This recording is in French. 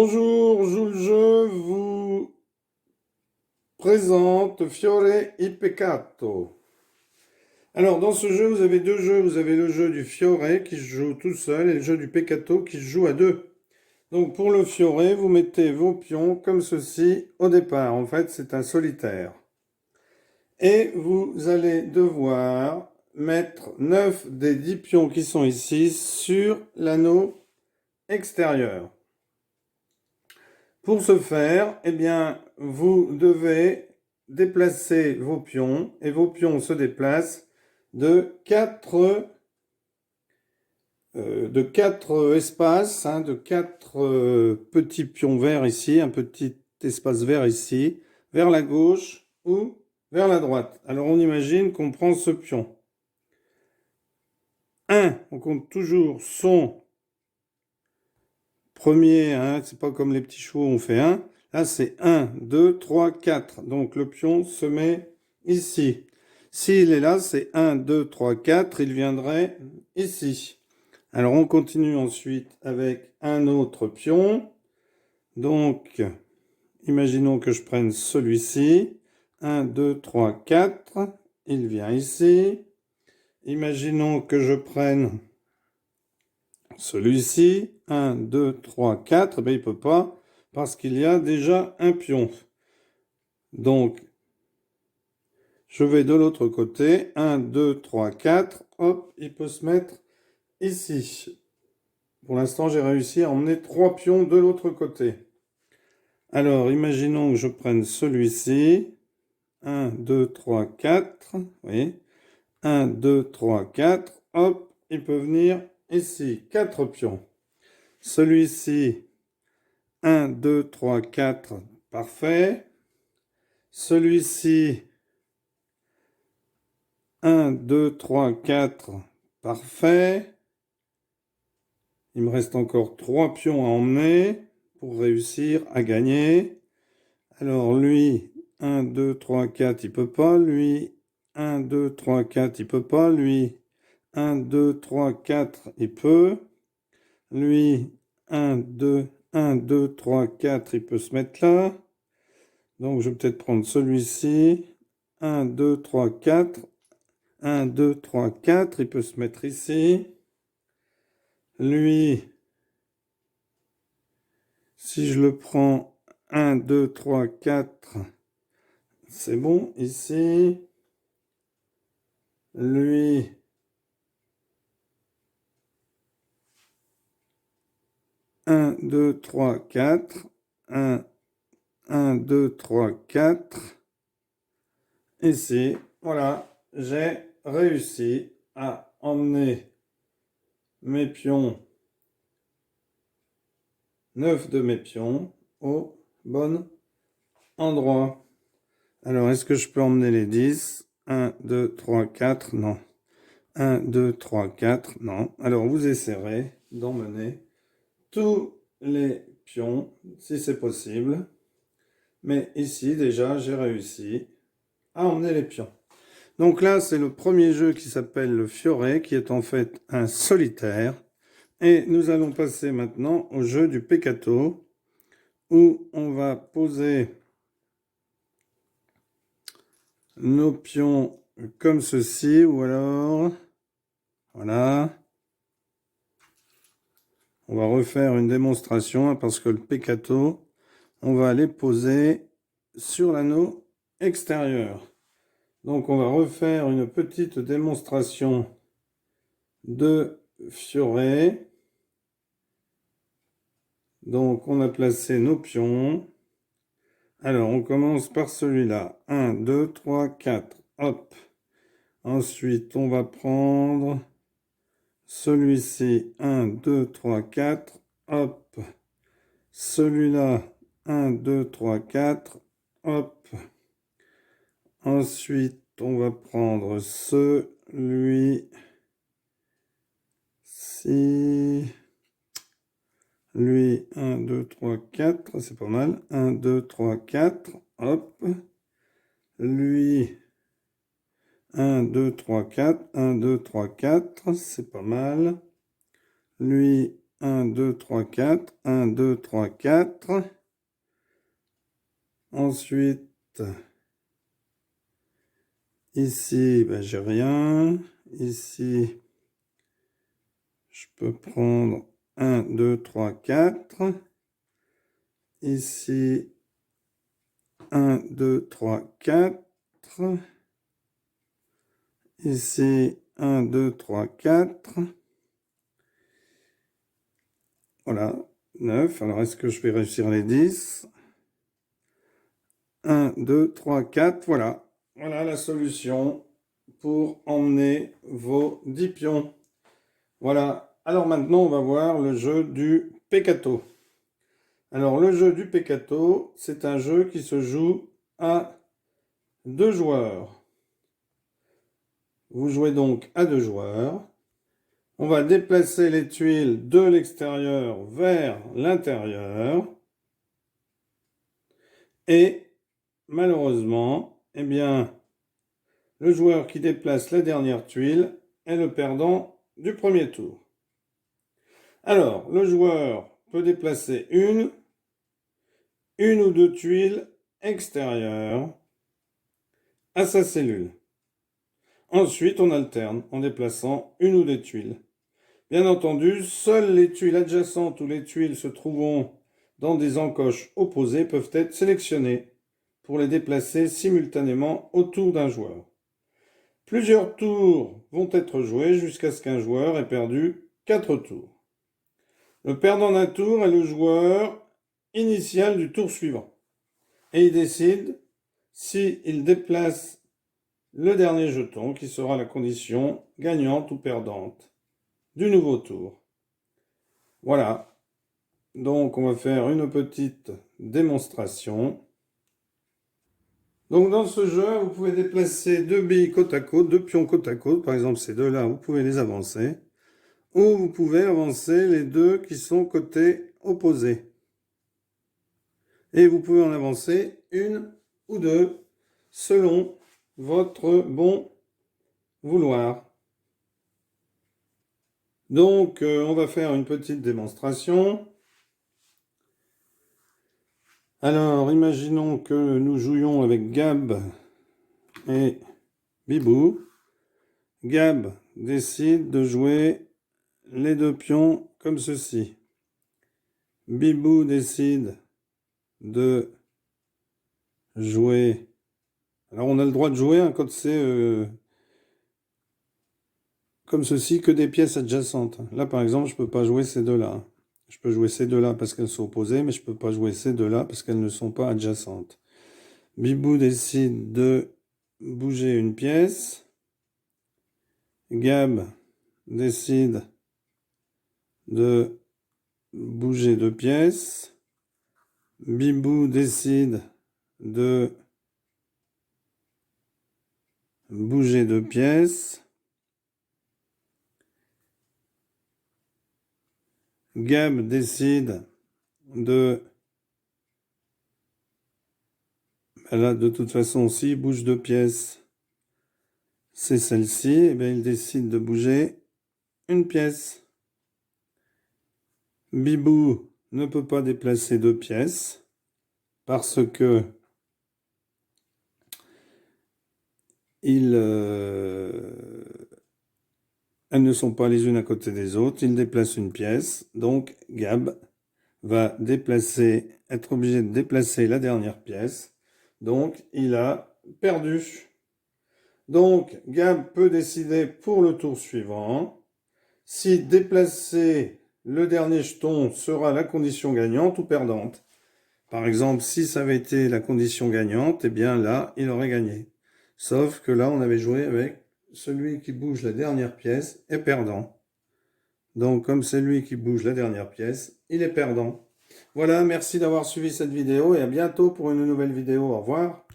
Bonjour, je vous présente Fiore e Peccato. Alors, dans ce jeu, vous avez deux jeux. Vous avez le jeu du Fiore qui se joue tout seul et le jeu du Peccato qui se joue à deux. Donc, pour le Fiore, vous mettez vos pions comme ceci au départ. En fait, c'est un solitaire. Et vous allez devoir mettre 9 des 10 pions qui sont ici sur l'anneau extérieur. Pour ce faire, eh bien, vous devez déplacer vos pions et vos pions se déplacent de 4 espaces, de 4 petits pions verts ici, un petit espace vert ici, vers la gauche ou vers la droite. Alors on imagine qu'on prend ce pion. 1, on compte toujours son premier, c'est pas comme les petits chevaux, on fait 1. Là, c'est 1, 2, 3, 4. Donc, le pion se met ici. S'il est là, c'est 1, 2, 3, 4. Il viendrait ici. Alors, on continue ensuite avec un autre pion. Donc, imaginons que je prenne celui-ci. 1, 2, 3, 4. Il vient ici. Imaginons que je prenne celui-ci. 1, 2, 3, 4. Ben, il ne peut pas parce qu'il y a déjà un pion. Donc, je vais de l'autre côté. 1, 2, 3, 4. Hop, il peut se mettre ici. Pour l'instant, j'ai réussi à emmener 3 pions de l'autre côté. Alors, imaginons que je prenne celui-ci. 1, 2, 3, 4. Oui. 1, 2, 3, 4. Hop, il peut venir ici. 4 pions. Celui-ci. 1, 2, 3, 4. Parfait. Celui-ci. 1, 2, 3, 4. Parfait. Il me reste encore 3 pions à emmener pour réussir à gagner. Alors lui, 1, 2, 3, 4, il peut pas. Lui, 1, 2, 3, 4, il peut pas. Lui, 1, 2, 3, 4, il peut. Lui, 1, 2, 1, 2, 3, 4, il peut se mettre là. Donc je vais peut-être prendre celui-ci. 1, 2, 3, 4. 1, 2, 3, 4, il peut se mettre ici. Lui, si je le prends 1, 2, 3, 4, c'est bon. Ici, lui, un, 2, 3, 4, 1, 1, 2, 3, 4. Ici, voilà, j'ai réussi à emmener mes pions, 9 de mes pions, au bon endroit. Alors, est-ce que je peux emmener les 10? 1, 2, 3, 4, non. 1, 2, 3, 4, non. Alors, vous essaierez d'emmener tous les pions, si c'est possible. Mais ici, déjà, j'ai réussi à emmener les pions. Donc là, c'est le premier jeu qui s'appelle le Fiore, qui est en fait un solitaire. Et nous allons passer maintenant au jeu du Peccato, où on va poser nos pions comme ceci, ou alors, voilà. On va refaire une démonstration, parce que le Peccato, on va les poser sur l'anneau extérieur. Donc on va refaire une petite démonstration de Fiore. Donc on a placé nos pions. Alors on commence par celui-là. 1, 2, 3, 4. Hop. Ensuite on va prendre celui-ci. 1, 2, 3, 4. Hop. Celui-là. 1, 2, 3, 4. Hop. Ensuite on va prendre celui-ci. Lui, 1, 2, 3, 4, c'est pas mal. 1, 2, 3, 4, hop. Lui, 1, 2, 3, 4, 1, 2, 3, 4, c'est pas mal. Lui, 1, 2, 3, 4. 1, 2, 3, 4. Ensuite, ici, ben, j'ai rien. Ici, je peux prendre 1, 2, 3, 4. Ici, 1, 2, 3, 4. Ici, 1, 2, 3, 4. Voilà, 9. Alors, est-ce que je vais réussir les 10? 1, 2, 3, 4. Voilà. Voilà la solution pour emmener vos 10 pions. Voilà. Alors maintenant, on va voir le jeu du Peccato. Alors, le jeu du Peccato, c'est un jeu qui se joue à 2 joueurs. Vous jouez donc à 2 joueurs. On va déplacer les tuiles de l'extérieur vers l'intérieur. Et malheureusement, eh bien, le joueur qui déplace la dernière tuile est le perdant du premier tour. Alors, le joueur peut déplacer une ou 2 tuiles extérieures à sa cellule. Ensuite, on alterne en déplaçant une ou des tuiles. Bien entendu, seules les tuiles adjacentes ou les tuiles se trouvant dans des encoches opposées peuvent être sélectionnées pour les déplacer simultanément autour d'un joueur. Plusieurs tours vont être joués jusqu'à ce qu'un joueur ait perdu 4 tours. Le perdant d'un tour est le joueur initial du tour suivant. Et il décide s'il déplace le dernier jeton qui sera la condition gagnante ou perdante du nouveau tour. Voilà. Donc on va faire une petite démonstration. Donc dans ce jeu, vous pouvez déplacer 2 billes côte à côte, 2 pions côte à côte. Par exemple, ces deux-là, vous pouvez les avancer. Ou vous pouvez avancer les 2 qui sont côté opposé. Et vous pouvez en avancer une ou 2 selon votre bon vouloir. Donc, on va faire une petite démonstration. Alors, imaginons que nous jouions avec Gab et Bibou. Gab décide de jouer les 2 pions comme ceci. Bibou décide de jouer. Alors, on a le droit de jouer quand c'est comme ceci que des pièces adjacentes. Là, par exemple, je ne peux pas jouer ces deux-là. Je peux jouer ces deux-là parce qu'elles sont opposées, mais je ne peux pas jouer ces deux-là parce qu'elles ne sont pas adjacentes. Bibou décide de bouger une pièce. Gab décide de bouger 2 pièces. Bibou décide de bouger 2 pièces. Gab décide de... Là, de toute façon, s'il bouge 2 pièces, c'est celle-ci. Et bien, il décide de bouger une pièce. Bibou ne peut pas déplacer 2 pièces parce que elles ne sont pas les unes à côté des autres. Il déplace une pièce. Donc, Gab va être obligé de déplacer la dernière pièce. Donc, il a perdu. Donc, Gab peut décider pour le tour suivant si déplacer le dernier jeton sera la condition gagnante ou perdante. Par exemple, si ça avait été la condition gagnante, eh bien là, il aurait gagné. Sauf que là, on avait joué avec celui qui bouge la dernière pièce est perdant. Donc, comme c'est lui qui bouge la dernière pièce, il est perdant. Voilà, merci d'avoir suivi cette vidéo et à bientôt pour une nouvelle vidéo. Au revoir.